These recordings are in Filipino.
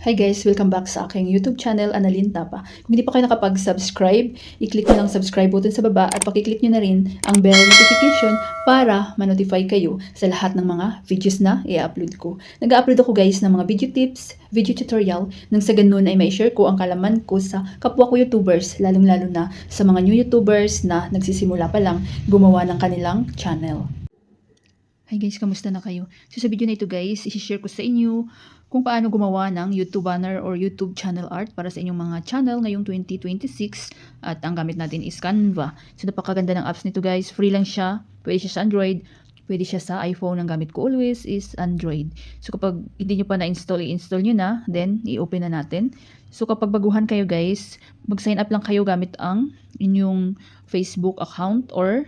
Hi guys! Welcome back sa aking YouTube channel, Annalyn Tapa. Kung hindi pa kayo nakapag-subscribe, i-click nyo lang subscribe button sa baba at pakiclick nyo na rin ang bell notification para ma-notify kayo sa lahat ng mga videos na i-upload ko. Nag-upload ako guys ng mga video tips, video tutorial, nang sa ganun ay may-share ko ang kalaman ko sa kapwa ko YouTubers, lalong-lalo na sa mga new YouTubers na nagsisimula pa lang gumawa ng kanilang channel. Hi guys, kamusta na kayo? So sa video na ito guys, i-share ko sa inyo kung paano gumawa ng YouTube banner or YouTube channel art para sa inyong mga channel ngayong 2026 at ang gamit natin is Canva. So napakaganda ng apps nito guys, free lang siya, pwede siya sa Android, pwede siya sa iPhone. Ang gamit ko always is Android. So kapag hindi nyo pa na-install, i-install nyo na, then i-open na natin. So kapag baguhan kayo guys, mag-sign up lang kayo gamit ang inyong Facebook account or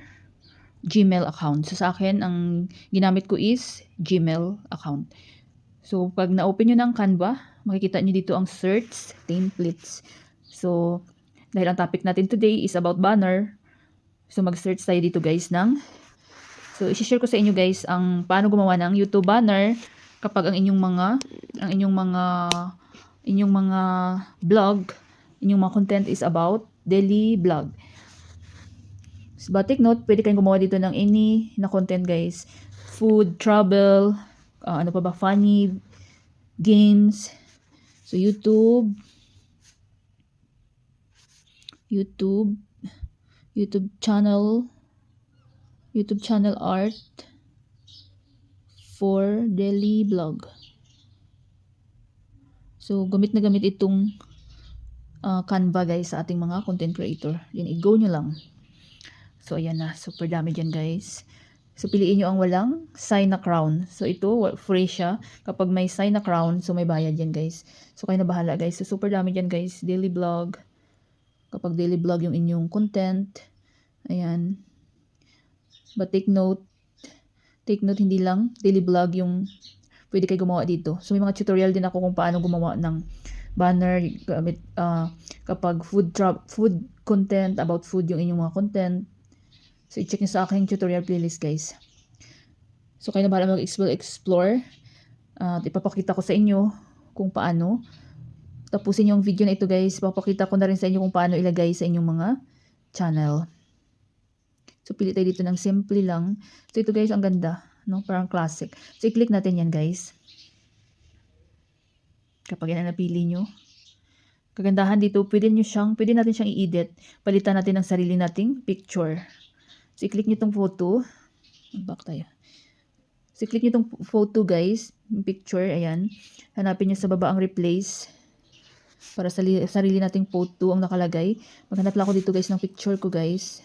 Gmail account. So sa akin, ang ginamit ko is Gmail account. So pag na-open nyo ng Canva, makikita nyo dito ang search templates. So dahil ang topic natin today is about banner, so mag-search tayo dito guys so i-share ko sa inyo guys ang paano gumawa ng YouTube banner kapag ang inyong mga vlog, inyong mga content is about daily vlog. But take note, pwede kayong gumawa dito ng any na content guys. Food, travel, ano pa ba, funny, games. So YouTube channel art for daily vlog. So gamit na gamit itong Canva guys sa ating mga content creator. Yan, i-go nyo lang. So ayan na, super dami dyan guys. So piliin nyo ang walang sign na crown. So ito, free siya. Kapag may sign na crown, so may bayad yan guys. So kayo na bahala guys. So super dami dyan guys. Daily vlog. Kapag daily vlog yung inyong content. Ayan. But take note, hindi lang daily vlog yung pwede kayo gumawa dito. So may mga tutorial din ako kung paano gumawa ng banner gamit kapag food content, about food yung inyong mga content. So, i-check nyo sa aking tutorial playlist, guys. So, kayo na bahala mag-explore. At ipapakita ko sa inyo kung paano. Tapusin yung video na ito, guys. Papakita ko na rin sa inyo kung paano ilagay sa inyong mga channel. So, pili tayo dito ng simple lang. So, ito, guys, ang ganda. No? Parang classic. So, i-click natin yan, guys. Kapag yan ang napili nyo. Kagandahan dito, pwede natin siyang i-edit. Palitan natin ng sarili nating picture. So, i-click nyo itong photo. Back tayo. So, i-click nyo itong photo, guys. Picture, ayan. Hanapin nyo sa baba ang replace. Para sa sarili nating photo ang nakalagay. Maghanap lang ako dito, guys, ng picture ko, guys.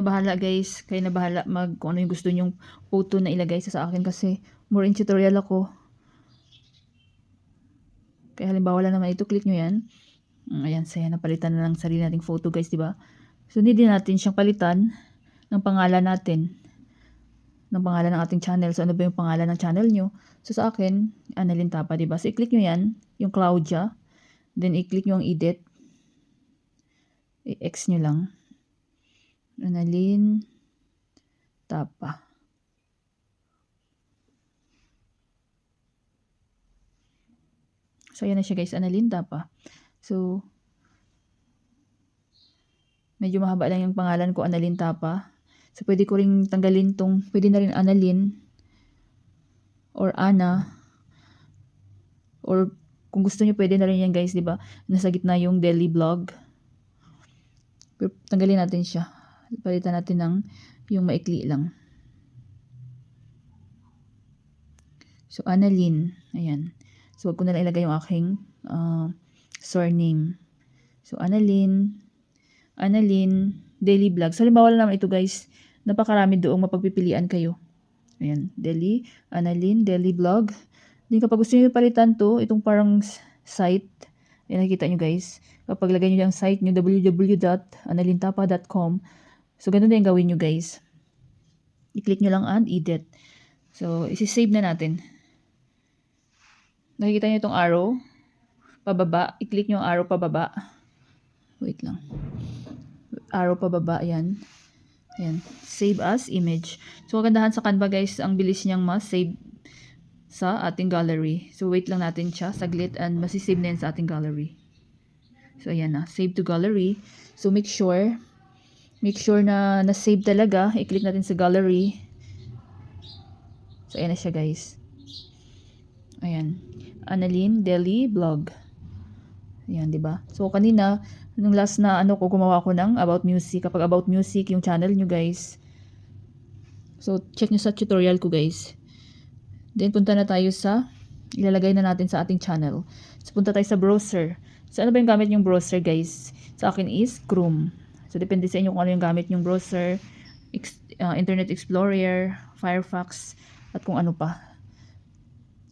Bahala, guys. Kayo na bahala kung ano yung gusto nyong photo na ilagay sa akin kasi more in tutorial ako. Kaya halimbawa lang naman ito, click nyo yan. Ayan, saya napalitan na ng sarili nating photo guys, diba? So, hindi din natin siyang palitan ng pangalan natin. Ng pangalan ng ating channel. So, ano ba yung pangalan ng channel nyo? So, sa akin, Annalyn Tapa, diba? So, i-click nyo yan, yung Claudia. Then, i-click nyo ang edit. I-X nyo lang. Annalyn Tapa. So, ayan na siya guys, Annalyn Tapa. So, medyo mahaba lang yung pangalan ko, Annalyn Tapa. So, pwede ko ring tanggalin pwede na rin Annalyn or Ana. Or, kung gusto nyo, pwede na rin yan guys, diba? Nasa gitna yung daily vlog. Pero, tanggalin natin siya. Palitan natin ng yung maikli lang. So, Annalyn. Ayan. So, wag ko na lang ilagay yung aking surname. So, Annalyn daily vlog. So, halimbawa lang naman ito guys, napakarami doong mapagpipilian kayo. Ayan, Annalyn daily vlog. Then kapag gusto niyo palitan itong parang site, ayan, nakikita nyo guys, kapag lagay nyo yung site nyo, www.annalintapa.com. So, ganun din gawin nyo guys. I-click nyo lang and edit. So, isi-save na natin. Nakikita nyo itong arrow, pababa. I-click nyo ang arrow pababa. Wait lang. Arrow pababa, ayan. Ayan. Save as image. So, kagandahan sa Canva guys, ang bilis niyang ma-save sa ating gallery. So, wait lang natin siya saglit and masisave na yan sa ating gallery. So, ayan na. Save to gallery. So, make sure na na-save talaga. I-click natin sa gallery. So, ayan na siya, guys. Ayan. Annalyn Daily Vlog. Ayan, diba? So, kanina, nung last na gumawa ko ng About Music. Kapag About Music, yung channel nyo, guys. So, check nyo sa tutorial ko, guys. Then, punta na tayo sa, ilalagay na natin sa ating channel. So, punta tayo sa browser. So, ano ba yung gamit yung browser, guys? Sa akin is Chrome. So, depende sa inyo kung ano yung gamit yung browser, Internet Explorer, Firefox, at kung ano pa.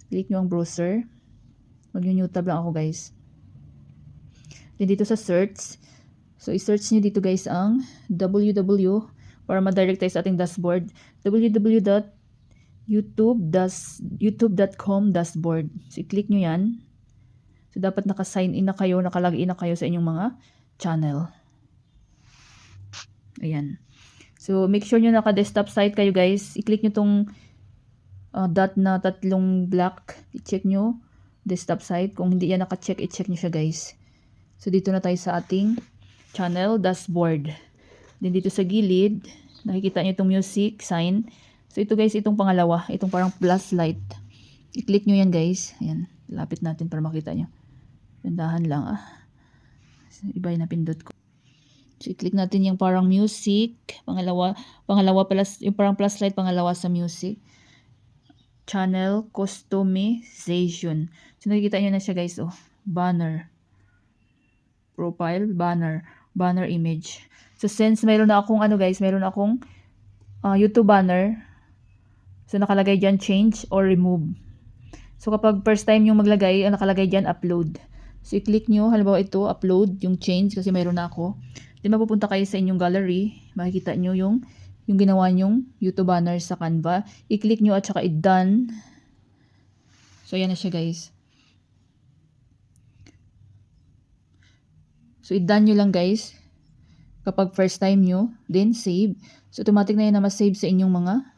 Click nyo ang browser. Mag-new tab lang ako, guys. Then, dito sa search. So, i-search nyo dito, guys, ang para ma-direct tayo sa ating dashboard. youtube.com dashboard. So, i-click nyo yan. So, dapat naka-sign in na kayo, naka-log in na kayo sa inyong mga channel. Ayan. So, make sure nyo naka-desktop site kayo, guys. I-click nyo tong dot na tatlong black. I-check nyo desktop site. Kung hindi yan naka-check, i-check nyo siya, guys. So, dito na tayo sa ating channel dashboard. Then, dito sa gilid, nakikita nyo itong music sign. So, ito guys, itong pangalawa. Itong parang plus light. I-click nyo yan, guys. Ayan. Lapit natin para makita nyo. Gandahan lang, Iba yung napindot ko. So, i-click natin yung parang music. Pangalawa plus, yung parang plus light, pangalawa sa music. Channel customization. So, nakikita nyo na siya, guys, banner. Profile, banner image. So, since mayroon na akong, guys, mayroon akong YouTube banner. So, nakalagay dyan, change or remove. So, kapag first time yung maglagay, nakalagay dyan, upload. So, i-click nyo, halimbawa ito, upload, yung change, kasi mayroon na ako. Then, mapupunta kayo sa inyong gallery. Makikita nyo yung ginawa nyong YouTube banner sa Canva. I-click nyo at saka i-done. So, yan na siya, guys. So, i-done nyo lang, guys. Kapag first time nyo, then save. So, automatic na yan na ma-save sa inyong mga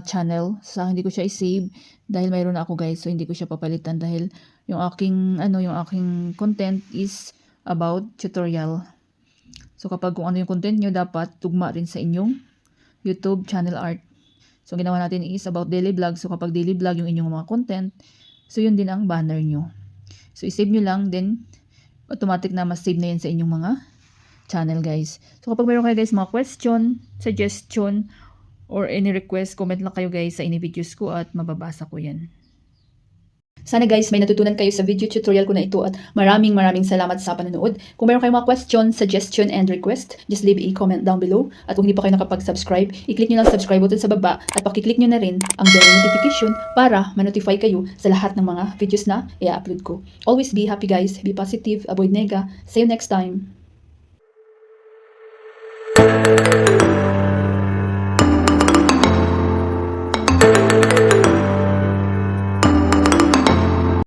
channel. Sa akin, hindi ko siya i-save dahil mayroon na ako, guys. So, hindi ko siya papalitan dahil yung aking content is about tutorial. So, kapag kung ano yung content nyo, dapat tugma rin sa inyong YouTube channel art. So, ginawa natin is about daily vlog. So, kapag daily vlog yung inyong mga content, so, yun din ang banner nyo. So, i-save nyo lang, then, automatic na ma-save na yan sa inyong mga channel, guys. So, kapag mayroon kayo, guys, mga question, suggestion, or any request, comment lang kayo, guys, sa ini-videos ko at mababasa ko yan. Sana, guys, may natutunan kayo sa video tutorial ko na ito at maraming salamat sa panonood. Kung mayroon kayong mga question, suggestion, and request, just leave a comment down below. At kung hindi pa kayo nakapag-subscribe, i-click nyo lang subscribe button sa baba at pakiclick nyo na rin ang bell notification para ma-notify kayo sa lahat ng mga videos na i-upload ko. Always be happy, guys. Be positive. Avoid nega. See you next time.